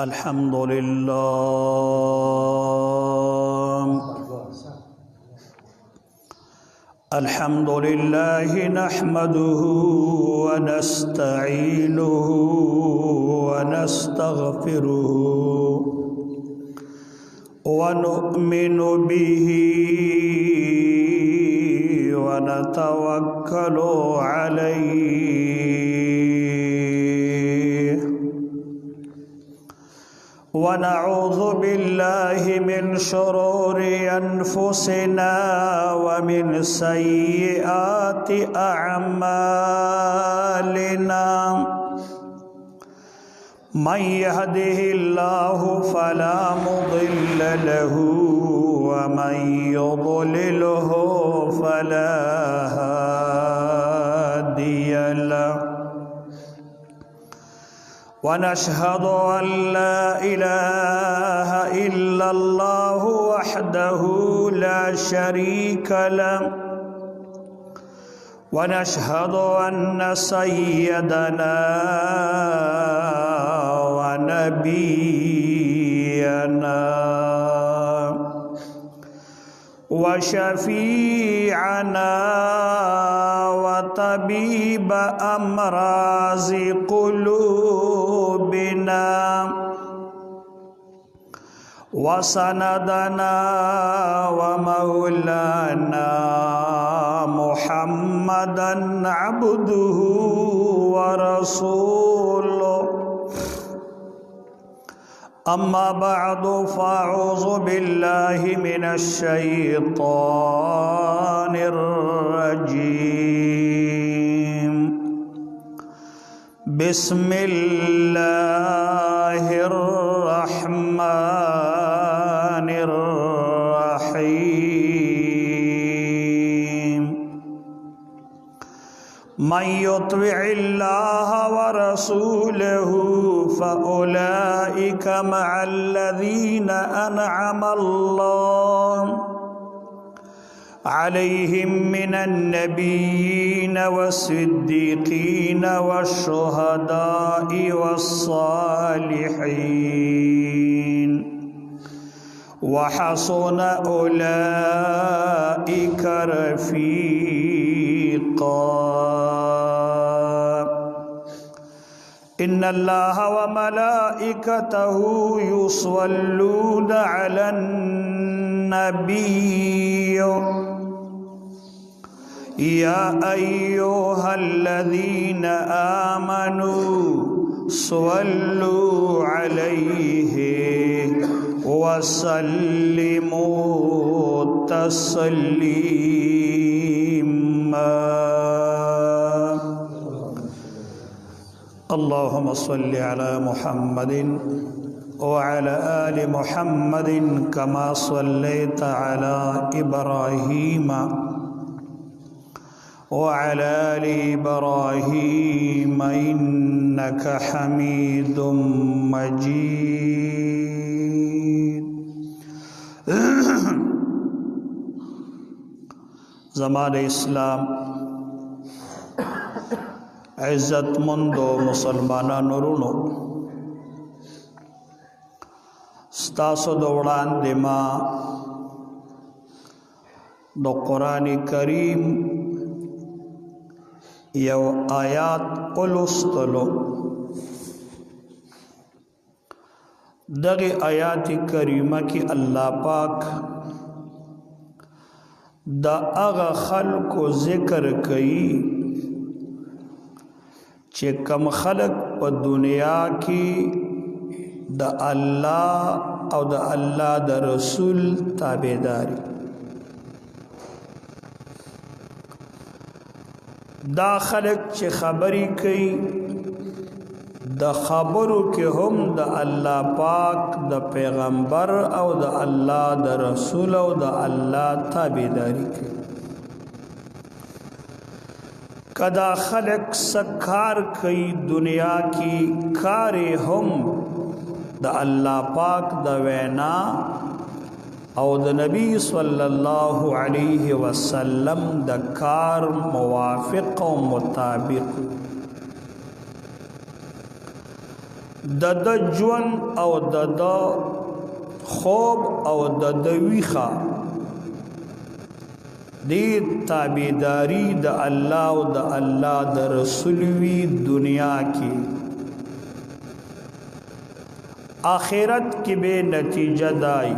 अल्हम्दुलिल्लाह नहमदुहु व नस्तईनुहु व नस्तगफिरुहु व नु'मिनु बिही व नतवक्कलु अलैहि व नऊज़ु बिल्लाहि मिन शुरूरि अनफुसिना व मिन सय्यिआति अअमालिना मन यहदिहिल्लाहु फला मुदिल्ल लहु व मन युद्लिलहु फला हादिय लहु वनशहदु अल्ला इलाहा इल्लल्लाहु वहदहु ला शरीक लहु वनशहदु अन्न सय्यदना व नबियना व शफीअना व तबीब अमराज़ि क़ुलूबिना व सनदना व मौलाना मुहम्मदन अब्दुहु व रसूलुहु अम्मा बअदु फ़अऊज़ु बिल्लाहि मिनश शैतानिर रजीम बिस्मिल्लाहिर रहमानिर रहीम मन युतिइल्लाह व रसूलहु फ़उलाइका मअल्लज़ीना अनअमल्लाहु अलैहिम मिनन नबिय्यीन वस्सिद्दीक़ीन वश्शुहदाኢ वस्सालिहीन वहसुन उलाइका रफ़ीक़ा इन्नल्लाह व मलाइकतहु युसल्लूना अलन नबी या अय्युहल्लज़ीना आमनू सल्लू अलैहि वसल्लिमू तस्लीमा अल्लाहुम्मा सल्लि अला मुहम्मदिन व अला आलि मुहम्मदिन कमा सल्लैता अला इब्राहीम व अला आलि इब्राहीम इन्नका हमीदुम मजीद। ज़माने इस्लाम इज़्ज़तमंदो मुसलमानानो रुणो स्तासो दौड़ान दिमा दो कुरान करीम यव आयात उलुस्तलो दगे आयात करीमा की अल्लाह पाक दा अगा खल्क को जिक्र कई चे कम खलक प दुनिया की द अल्लाह और द अल्लाह द रसूल ताबेदारी दा खलक चे खबरी कई द खबरों के हम द अल्लाह पाक द पैगंबर और द अल्लाह द रसूल और द अल्लाह ताबेदारी कई कदा खलक सखार कई दुनिया की कारे हम द अल्लाह पाक द वैना और द नबी सल्लल्लाहु अलैहि वसल्लम द कार मुवाफिक और मुताबिक د ژوند او د خوب او د ویخه دی تابعداري د الله او د الله د رسول وی دنیا کې آخرت کې به نتیجه دای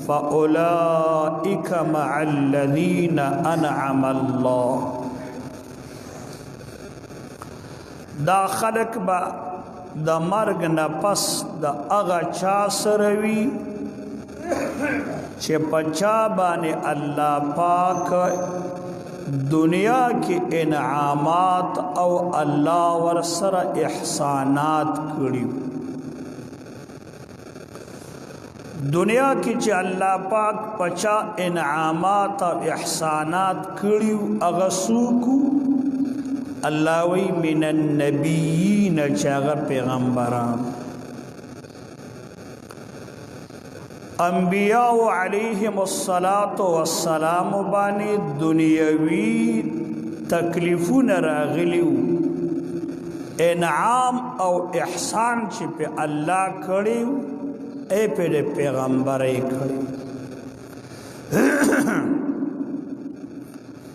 فاولئک مع الذین انعم الله دا خلق با د مرګ نه پس د هغه چا سره وي چې پچا باندې الله پاک دنیا کې انعامات او الله ور سره احسانات کړی دنیا کې چې الله پاک پچا انعامات او احسانات کړی هغه سوکو الله وی من النبیین چاغه پیغمبران انبیاء علیہم الصلاة والسلام بانی دنیاوی تکلیفون راغلیو انعام او احسان چې په الله کړیو اے په پیغمبر یې کړی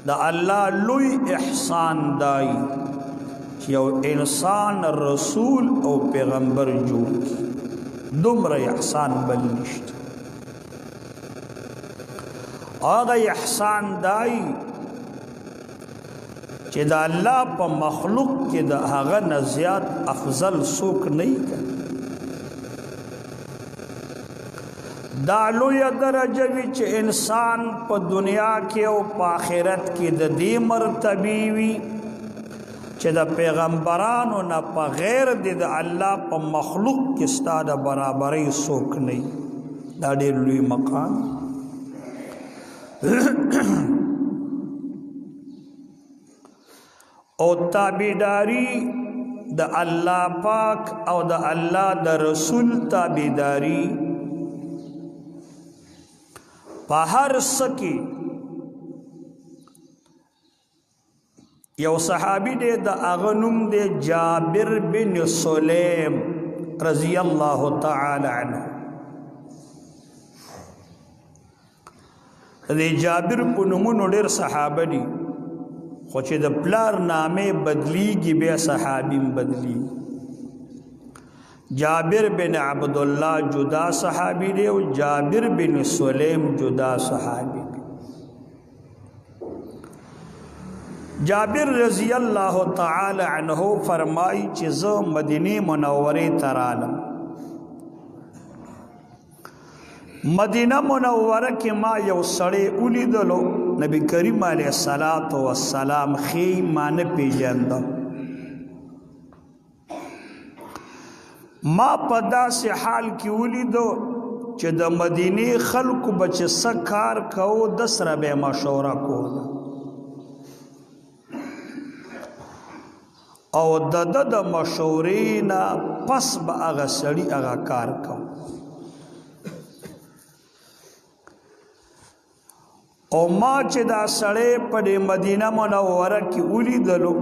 دا الله لوی احسان دای چې یو انسان رسول او پیغمبر جوړ کی دومره احسان بل نشته هغه احسان دای چې دا الله په مخلوق کې د هغه نه زیات افضل څوک نه کوي دا لوی درجه وی چې انسان په دنیا کې او په آخرت کې د دې مرتبه وي چې د پیغمبرانو نه په غیر د الله په مخلوق کې ستاده برابرۍ څوک نه دا ډېر لوی مقام او تابعداري د الله پاک او د الله د رسول تابعداري په هر سکی یو صحابي دی د اغنوم دی جابر بن سلیم رضی الله تعالی عنه دی جابر په نومونو ډېر صحابه دي خو چې د پلار نامې بدلیږي بیا صحابیم بدلی جابر بن عبد الله جدا صحابی دی او جابر بن سلیم جدا صحابی دی جابر رضی اللہ تعالی عنہ فرمائی چې زه مدینه منوره ته رالم مدینه منوره کې ما یو سړی ولیدلو نبی کریم علیه الصلاۃ والسلام خې ما نه پیژاندم ما په داسې حال کې ولیدو چې د مدینه خلکو بچ سکار کو د سره به مشوره کوله او د مشورې نه پس به هغه سړي هغه کار کو او ما چې دا سړی په مدینه منوره کې ولیدلو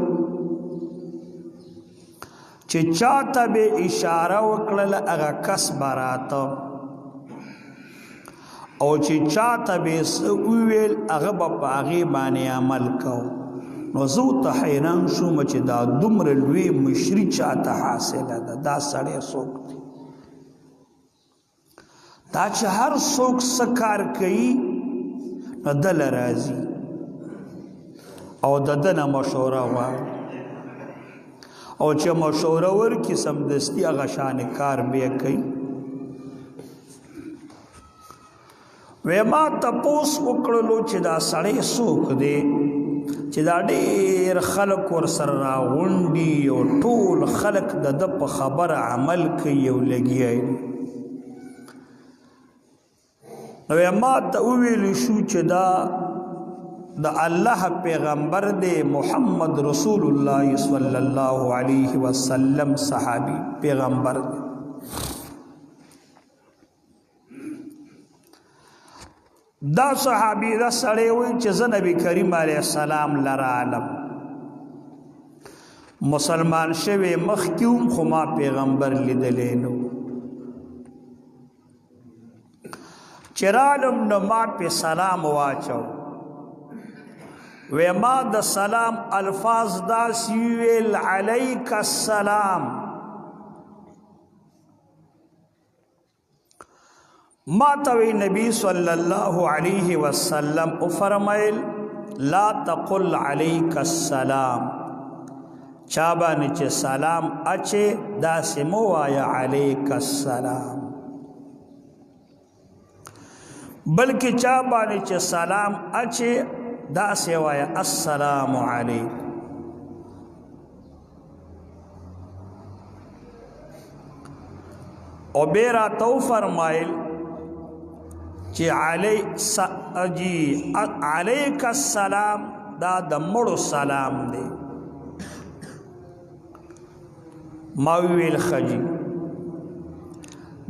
چې چاته به اشاره وکړل هغه کس براته او چې چاته به ویل هغه به په هغې باندې عمل کو نو زه ته حیران شوم چې دا دومره لوی مشري چاته حاصله ده دا سړی څوک دی دا چې هر څوک څه کار کوي نو دله راځي او د ده نه مشوره غواړي او چې مشوره ورکړي سمدستي هغه شان کار بیا کوي وی ما تپوس وکړلو چې دا سړی څوک دی چې دا ډېر خلک ورسره راغونډي او ټول خلک د ده په خبره عمل کوي او لګیا دي نو ما ته وویل شو چې دا د الله پیغمبر دی محمد رسول الله صلی الله علیه وسلم صحابی پیغمبر دی دا صحابی دا سړی وی چې زه نبی کریم علیه السلام لره علم مسلمان شوی مخکیوم خو ما پیغمبر لیدلی نو چرالم نو ما پی سلام واچو وی ما د سلام الفاظ داسی ویل علیک السلام ما توی نبی صلی اللہ علیہ وسلم فرمائل لا تقل علیک السلام چابانی چه سلام اچه داسی موایا علیک السلام بلکہ چابانی چه سلام اچه داسی وایا السلام علیکم او بیرا تو فرمائل چی علیک السلام دا دمڑو سلام دے ماویل خجی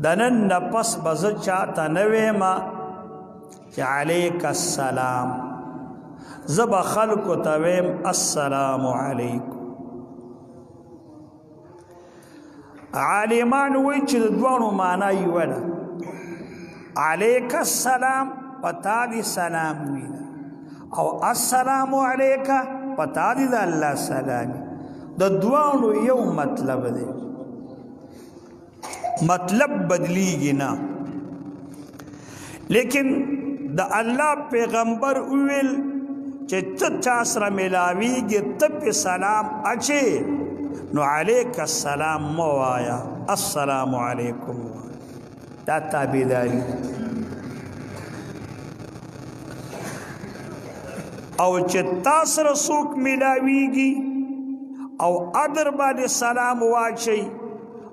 دنن نپس بزد چاہتا نوے ما چی علیک السلام زب خلق تویم السلام علیکم عالمان وی چی دوانو مانا یونا علیک السلام پتا دی سلام وینا او السلام علیکا پتا دی دا اللہ سلامی دا دوانو یو مطلب دے مطلب بدلی گنا لیکن دا اللہ پیغمبر اویل چه تچاسر ملاوی گی تب سلام اچے نو علیک السلام موایا السلام علیکم دا تابیداری او چه تاسر سوک ملاوی گی او ادر بانی سلام واچی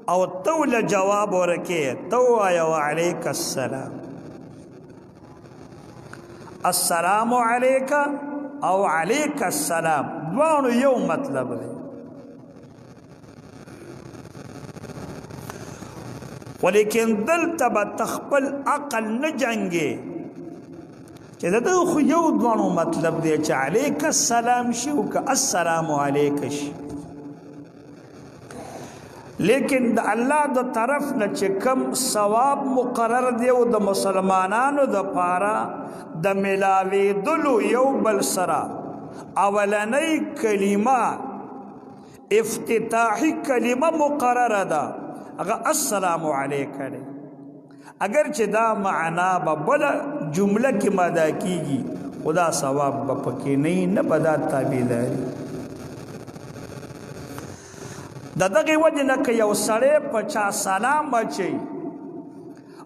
او تول جواب ورکے تو آیا وعلیک السلام السلام علیکا او علیک السلام دوانو یو مطلب دے ولیکن دلتا با تخپل عقل نجنگے چه دا خو یو دوانو مطلب دے چه علیک السلام شیو که السلام علیک شی لیکن دا اللہ دا طرف نا چه کم ثواب مقرر دیو دا مسلمانانو دا پارا دا ملاوی دلو یو بل سرا اولنی کلمہ افتتاحی کلمہ مقرر دا اگر السلام علیکہ دے اگر چه دا معنا با بلا جملہ کی مدا کی گی خدا ثواب با پکی نہیں نبدا تابیداری دا دغی وجه نکه یو سڑے پچا سلام بچی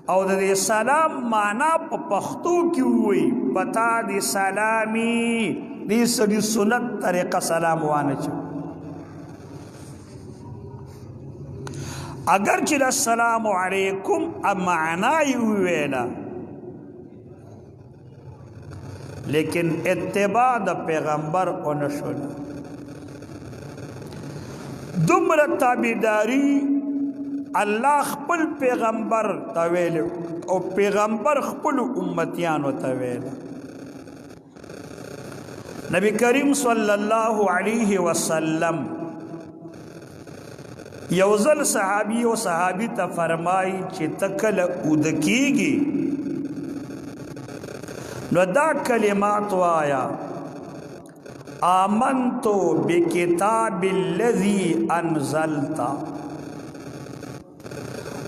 او دا دی سلام مانا پا پختو کی ہوئی پتا دی سلامی دی سڑی سنت طریقہ سلام وانا چو اگر چل السلام علیکم اب معنای ہوئینا لیکن اتباع دا پیغمبر انشونا دمر تابیداری اللہ خپل پیغمبر تاویل او پیغمبر خپل امتیانو تاویل نبی کریم صلی اللہ علیہ وسلم یوزل صحابی و صحابی تا فرمائی چی تکل اودکی گی نو دا کلمات وایا آمنتو بکتاب الذی انزلتا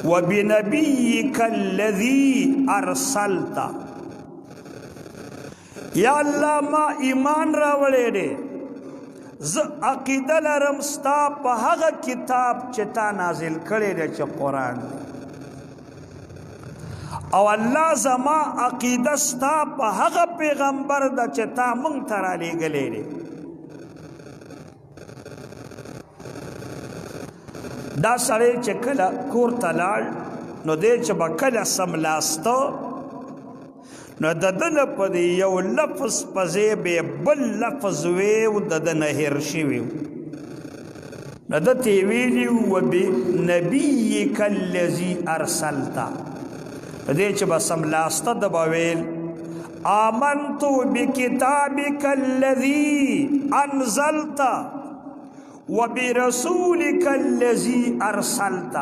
وبنبیک الذی ارسلتا یا اللہ ما ایمان راولے دے ز عقیدہ لرم ستا پا حق کتاب چتا نازل کرے دے چا قرآن دے او اللہ زما عقیدہ ستا پا حق پیغمبر دا چتا منگ ترا لے گلے دے دا سڑے چکل کور تلال نو دے چبا کل سملاستو نو ددن پا دی یو لفظ پزے بے بل لفظ ویو ددن ہرشیویو نو دتی ویلیو و بی نبیک اللذی ارسلتا دے چبا سملاستا دباویل آمنتو بکتابک اللذی انزلتا وبرسولک الذی ارسلت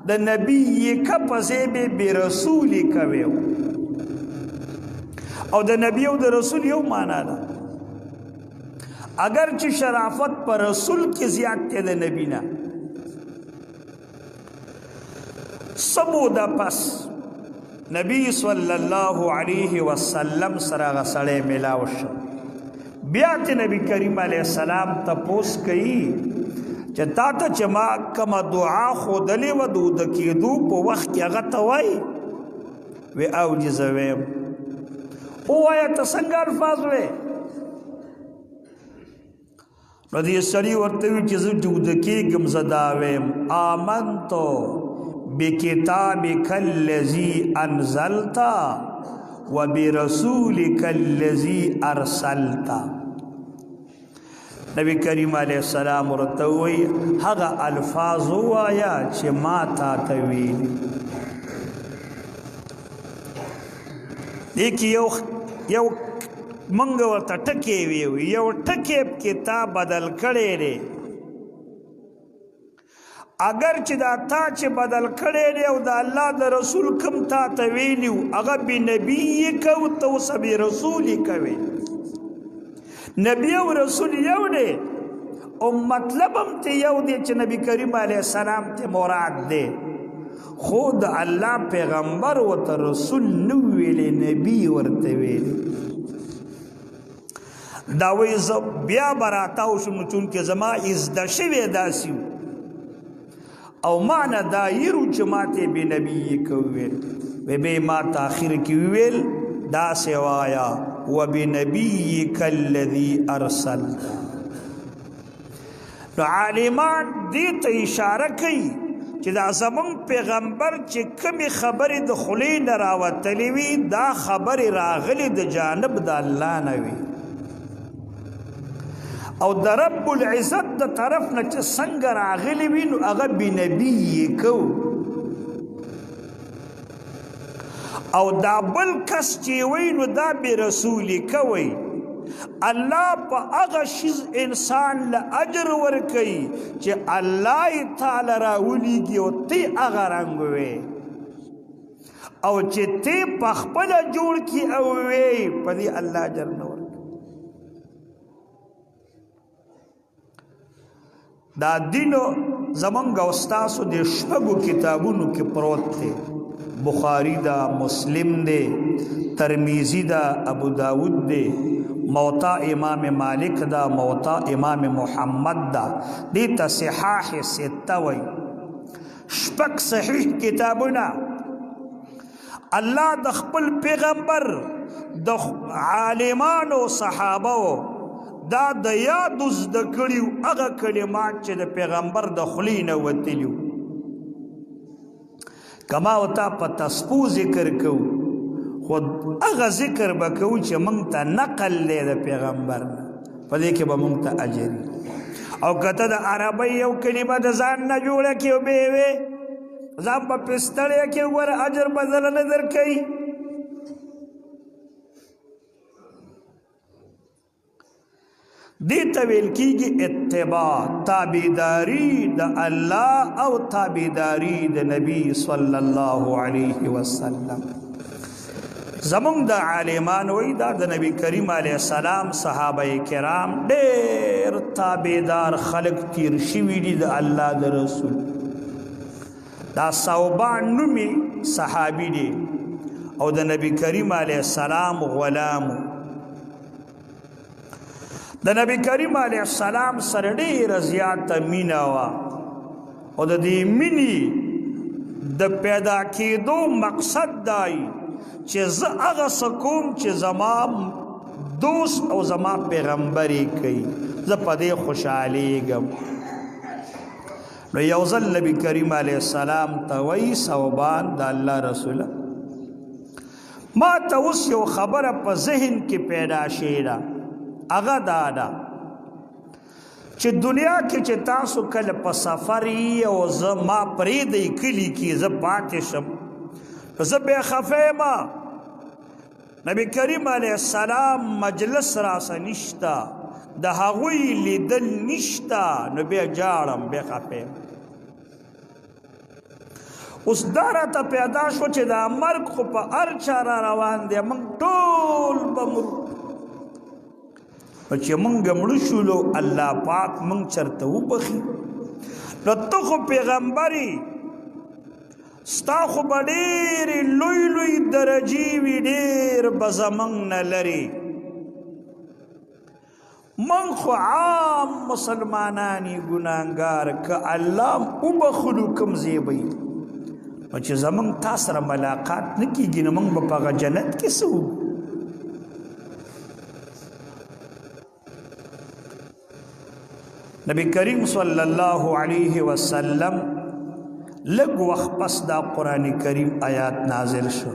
د نبیک په ځای به برسولک ویو او د نبی او د رسول یو معنا ده اگر چې شرافت پر رسول کې زیات دی د نبی نه سموده پس نبی صلی الله علیه وسلم سره غسړې ملاو شو بیا ته نبی کریم علیه السلام تپوس کوي چې تا ته چې ما کومه دعا ښودلې وه د اوده کېدو په وخت کې هغه ته وایي وی اوجزه ویم ووایه ته څنګه الفاظ وې نو دې سړي ورته وي چې زه چې اوده کېږم زه دا ویم آمنتو بکتابک الذی انزلت وبرسولک الذی ارسلت نبی کریم علیہ السلام ورته وی هغه الفاظ وایا چې ما تا ته ویلي دیکھ یو منګ ورته ټکی ویو یو ټکی کتاب بدل کړی دی اگر چې دا تا چې بدل کړی دی او د الله د رسول کوم تا ته ویلي هغه بنبي کو ته اوس برسولي کوي نبی او رسول یو دی او مطلب هم ته یو دی چې نبی کریم علیه السلام ته مراد دی خود الله پیغمبر و ته رسول نو ویلی نبی ورته ویلی دا وی بیا براتاو شم چونکې زما ازده شوی داسې او معنی دا یرو چې ماته بې نبي کویل به ما ته آخر کې ویل داسې وایا وبنبیک الذی ارسلت نو عالمان دې ته اشاره کوي چې دا زمون پیغمبر چې کمی خبرې د خولې نه راوتلې وي دا خبرې راغلې د جانب د الله نه وي او د رب العزت د طرف نه چې څنګه راغلې وي نو هغه بنبي کو او دا بل کس چې وی نو دا برسولي کوي الله په هغه شیز انسان له اجر ورکوي چې الله تعالی راولیږي او تی هغه رنګ وي او چې تی په خپله جوړ کړي او وی په دې الله اجر نه ورکوي دا دینو زمونږ او ستاسو د شپږو کتابونو کې پروت دی بخاری دا مسلم دی ترمیزی دا ابو داود دی موطا امام مالک دا موطا امام محمد دا دیتا صحاح سته وی شپږ صحیح کتابونه الله د خپل پیغمبر د عالمانو صحابه دا د یادو زده کړیو هغه کلمات چې د پیغمبر د خولې نه وتلي کما وتا په تسپو ذکر کو خو هغه ذکر به کوو چې موږ ته نقل دی د پیغمبر په دې کې به موږ ته اجر او کته د عربی یو کلمه د ځان نه جوړه کړي او به وي ځان په پستړی کې ور اجر بدل نه درکوي دیتا ویل کیږي اتباع تابعداري د الله او تابعداري د نبی صلی الله علیه وسلم زمونږ د عالمان وی دا د نبی کریم علیه السلام صحابه کرام ډېر تابعدار خلق تیر شوي دي د الله د رسول دا صوبان نومي صحابي دي او د نبی کریم علیه السلام غلام د نبی کریم علیه السلام سره ډېره زیاته مینه وه او د دې مینې د پیدا کېدو مقصد دی چې زه هغه څه کوم چې زما دوست او زما پیغمبر یې کوي زه په دې خوشحالیږم نو یو ځل نبی کریم علیه السلام ته وایي صوبان د الله رسوله ما ته اوس یو خبره په ذهن کې پیدا شوې ده هغه دا ده چې دنیا کې چې تاسو کله په سفر یې او زه ما پرېږدئ کلي کې زه پاتې شم زه بې خفه یم نبی کریم علیه السلام مجلس راسه نشته د هغوی لیدل نشته نو بیا جاړم بیا خپه اوس دا راته پیدا شو چې دا مرګ خو په هر چا را روان دی موږ ټول به مرو چې موږ مړه شولو الله پاک موږ چرته وبخي نو ته خو پیغمبري ستا خو به ډېرې لوی لوی درجې وي ډېر به زموږ نه لرې من خو عام مسلمانانی ګناهګار که الله وبخلو کوم ځای به وي نو چې زموږ تا سره ملاقات نه کېږي نو موږ به په هغه جنت کې څه نبی کریم صلی الله علیه وسلم لږ وخت پس دا قرآن کریم آیات نازل شو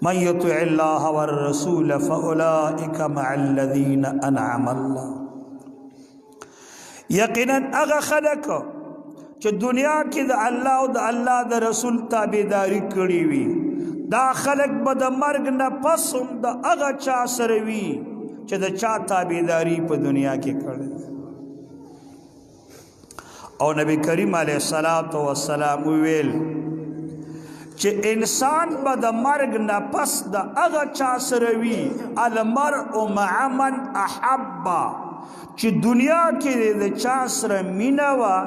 من یطع الله والرسول فاولئک مع الذین انعم الله یقینا هغه خلک چې دنیا کې د الله او د الله د رسول تابعداري کړې وي دا خلک به د مرګ نه پس هم د هغه چا سره وي چې د چا تابعداري په دنیا کې کړې او نبی کریم علیه السلام ویل چې انسان به د مرګ نه پس د هغه چا سره وي المرء مع من احب چې دنیا کې د چا سره مینه وه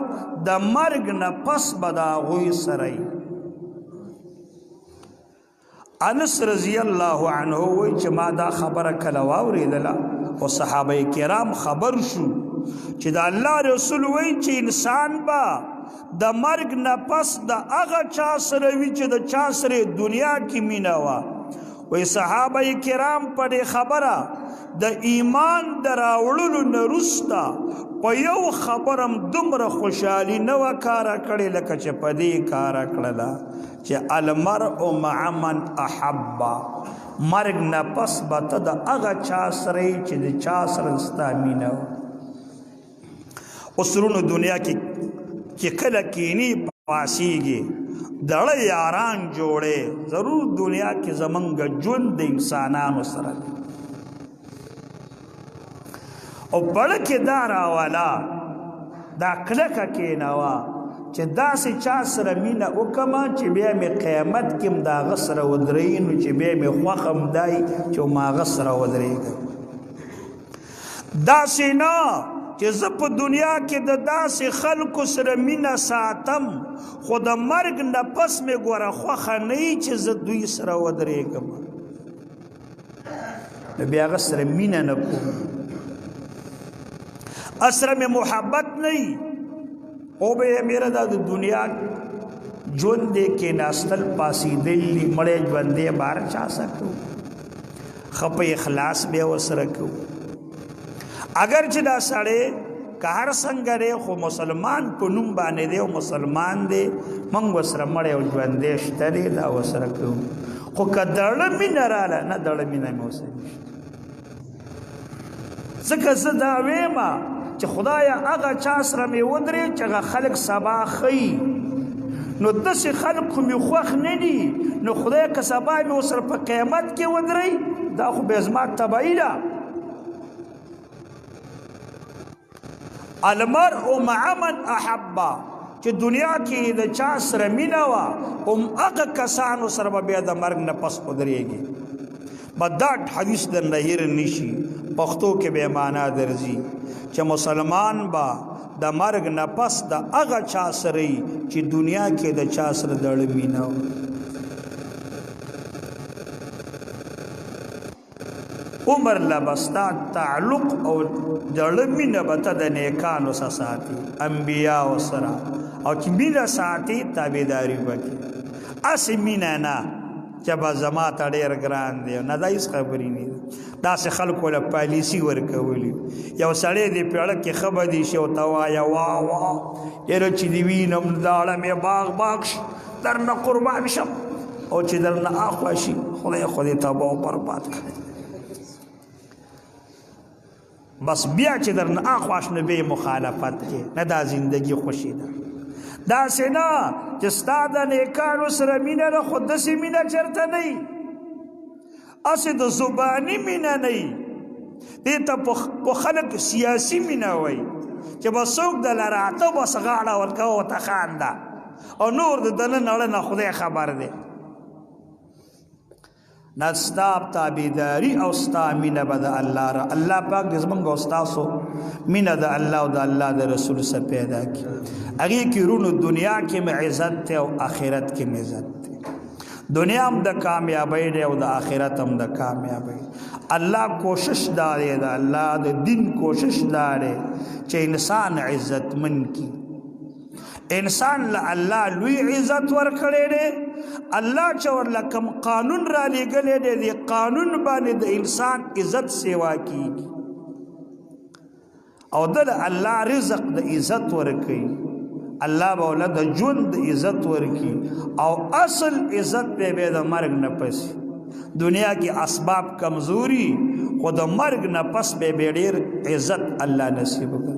د مرګ نه پس به د هغوی سره وي انس رضی الله عنه وایي چې ما دا خبره کله واورېدله او صحابه کرام خبر شو چې د الله رسول وایي چې انسان به د مرګ نه پس د هغه چا سره وي چې د چا سره دنیا کې مینه وه وایي صحابه کرام په دې خبره د ایمان د راوړلو نه وروسته په یو خبرم دومره خوشحالي نه وه کاره کړې لکه چې په دې کاره کړله چې المرء مع من احب مرګ نه پس به ته د هغه چا سره چې د چا سره ستا مینه وه اوس ورونو دنیا کې چې کله کینی پاسیږي دړه یاران جوړې ضرور دنیا کې زمونږ ژوند د انسانانو سره دی او بړه کې دا راوالا دا کلکه کېنوه چې داسې چا سره مینه وکړمه چې بیا مې قیامت کې هم د هغه سره ودرېږي نو چې بیا مې خوښه هم دی چې هم هغه سره ودرېږم داسې نه چې زه په دنیا کې د داسې خلکو سره مینه ساتم خو د مرګ نه پس مې ګوره خوښه نه وي چې زه دوی سره ودرېږم نو بیا هغه سره مینه نه کوم اسره مې محبت نه وي او به یې میره دا د دنیا ژوند دی کېناستل پاسېدل دي مړی ژوندی بار چا سکو ښه په اخلاص بیا ورسره کوو اگر چې دا سړی که هر څنګه دی خو مسلمان په نوم باندې دی او مسلمان دی موږ ورسره مړی او ژوندی شته دی دا ورسره کوو خو که دړه مینه راله نه دړه مینه مې ورسره نشته ځکه زه دا ویمه چې خدایه هغه چا سره مې ودرې چې هغه خلک سبا ښیي نو داسې خلک خو مې خوښ نه دي نو خدایه که سبا مې ورسره په قیامت کې ودرې دا خو بیا زما تبعي ده المرء مع من احب چې دنیا کې د چا سره مینه وه هم هغه کسانو سره به بیا د مرګ نه پس ودرېږي دا حدیث در نه هیر نشي پښتو کې به معنا درځي چې مسلمان با د مرګ نه پس د هغه چا سره چې دنیا کې د چا سره دړه مینه عمر لبستا تعلق او دړه مینه به ته د نیکانو سره ساتي انبیا سره او چې مینه ساتي تابعداري وکړي اسې مینه نه چې به زما ته ډېر ګران دی نه دا هېڅ خبرې نه دي داسې خلکو له پالیسي ورکولي یو سړی دې پیړه کې ښه بدي شي او ته وایه واه واه یاره چې دې وینم داړه مې باغ باغ شي درنه قربان شم او چې درنه اخوا شي خدای خو دې تباه او برباد کړي بس بیا چې درنه اخوا شي نو بیا مخالفت کې نه دا زندگی خوشي ده داسې نه چې ستا د نیکانو سره مینه ده خو داسې مینه چېرته نه وي هسې د زباني مینه نه وي دې ته په خلک سیاسي مینه وایي چې به څوک د لراته بس غاړه ورکوه ورته خانده او نور د دنه نړه نه خدای خبر دی نه ستا تابعداري او ستا مینه به د الله را الله پاک دې زمونږ او ستاسو مینه د الله او د الله د رسول سره پیدا کړي هغې کې رونو دنیا کې مې عزت دی او آخرت کې مې عزت دی دنیا هم د کامیابی دی او د آخرت هم د کامیابی الله کوشش دا دی د الله د دین کوشش دا دی چې انسان عزتمن کی انسان له الله لوی عزت ورکړی دی الله چې ورله کوم قانون را لېږلی دی د قانون باندې د انسان عزت سیوا کیږي او د الله رزق د عزت ورکوي الله به له د ژوند د عزت ورکي او اصل عزت به د مرګ نه پس دنیا کې اسباب کمزوري خو د مرګ نه پس به ډېر عزت الله نصیب کړي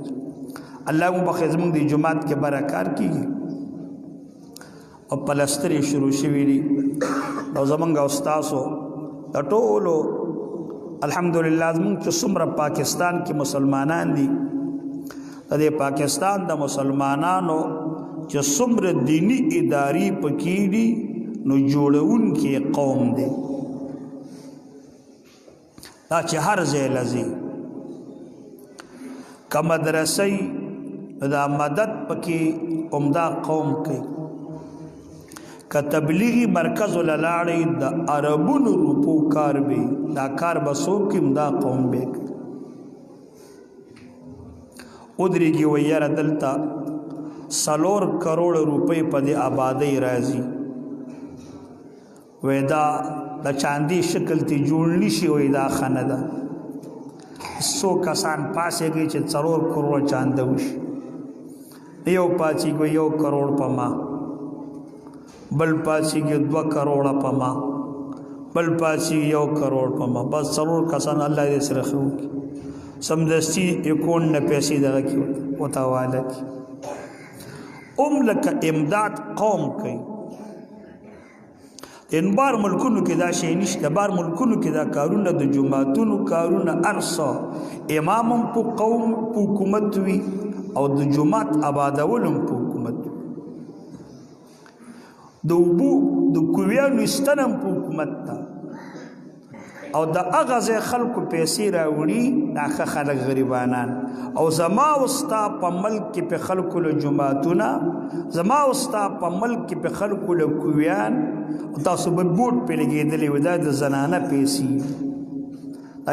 الله مو بخیر زموږ د جماعت کې برکات کیږي او پلسترې شروع شوي دي او زموږ استادو د ټولو الحمدلله زموږ چې څومره پاکستان کې مسلمانان دي د پاکستان د مسلمانانو چې څومره دینی ادارې پکې دي نو جوړونکي قوم دی دا چې هر ځای لځي که مدرسې دا مدد پکې عمده قوم کوي که تبلیغی مرکز لاړې د عربونو روپو کار به دا کار به څوک عمده قوم به کوي ودرېږي وایي یاره دلته 4 کروڑ روپۍ په دې آبادۍ راځي وایي دا د چاندي شکل ته جوړ نشي وایي دا ښه نه ده 100 کسان پاسېږي چې 4 کروڑ چانده وشي یو پاسېږي 1 کروڑ په ماه بل پاسېږي 2 کروڑ په ماه بل پاسېږي 1 کروڑ په ماه بس 4 کسان الله دې سره ښه وکړي سمدستی اکون نه پیسې دغه کې وتاواله کی لکه امداد قوم کوي ان بار ملکونو کې دا شی نشته بار ملکونو کې دا کارونه د جماعتونو کارونه ارسا امامم په قوم په حکومت وي او د جماعت آبادولم په حکومت د وبو د کویانو استنم په حکومت تا او د اغازه خلکو پیسې راوړي دا خلک غریبانان او زما وستا په ملک کې په خلکو له جماعتونه زما وستا په ملک کې په خلکو له کویان تاسو به بوت په لګېدلې و دا د زنانه پیسې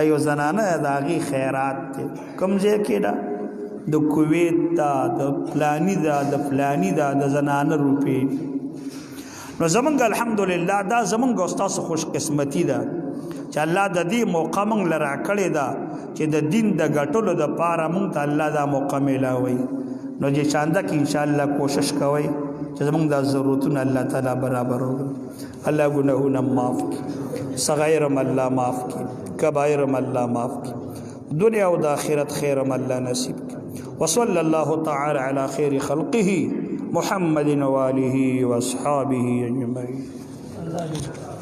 ایو زنانه د هغې خیرات دی کوم ځای کې ده د کویت دا د فلاني دا د فلاني دا د زنانه روپۍ نو زمونږ الحمدلله دا زمونږ ستاسو خوش قسمتي ده چې الله د دې موقع موږ له راکړې ده چې د دین د ګټلو دپاره موږ ته الله دا موقع میلاوي نو چې چانده کې انشاءالله کوشش کوئ چې زمونږ دا ضرورتونه الله تعالی برابر وکړي الله ګناهونه معاف کړي صغایر هم الله معاف کړي کبایر هم الله معاف کړي دنیا او د آخرت خیر هم الله نصیب کړي وصلی الله تعالی علی خیر خلقه محمد وآله واصحابه اجمعین.